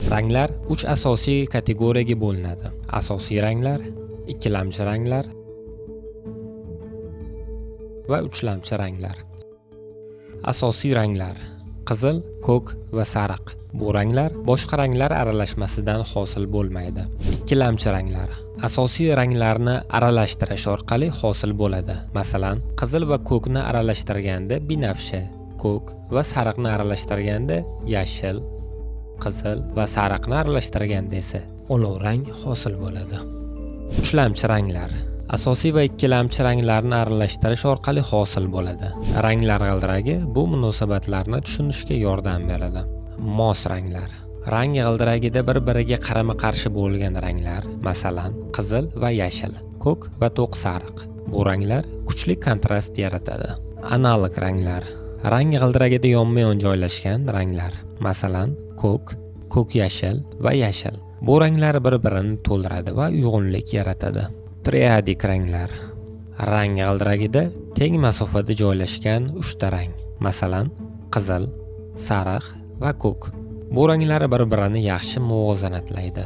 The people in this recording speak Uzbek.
Ranglar 3 asosiy kategoriyaga bo'linadi. Asosiy ranglar, ikkilamchi ranglar va uchlamchi ranglar. Asosiy ranglar: qizil, ko'k va sariq. Bu ranglar boshqa ranglar aralashmasidan hosil bo'lmaydi. Ikkilamchi ranglar: asosiy ranglarni aralashtirish orqali hosil bo'ladi. Masalan, qizil va ko'kni aralashtirganda binafsha, ko'k va sariqni aralashtirganda yashil, qizil va sariqni aralashtirganda esa olov rang hosil bo'ladi. Uchlamchi ranglar: asosiy va ikkilamchi ranglarni aralashtirish orqali hosil bo'ladi. Ranglar g'ildiragi bu munosabatlarni tushunishga yordam beradi. Mos ranglar: rang g'ildiragida bir-biriga qarama-qarshi bo'lgan ranglar, masalan, qizil va yashil, ko'k va to'q sariq. Bu ranglar kuchli kontrast yaratadi. Analog ranglar: rang g'ildiragida yonma-yon joylashgan ranglar, masalan, ko'k, ko'k yashil va yashil. Bu ranglar bir-birini to'ldiradi va uyg'unlik yaratadi. Triadik ranglar: rang g'ildiragida teng masofada joylashgan 3 ta rang, masalan, qizil, sariq va ko'k. Bu ranglar bir-birini yaxshi muvozanatlaydi.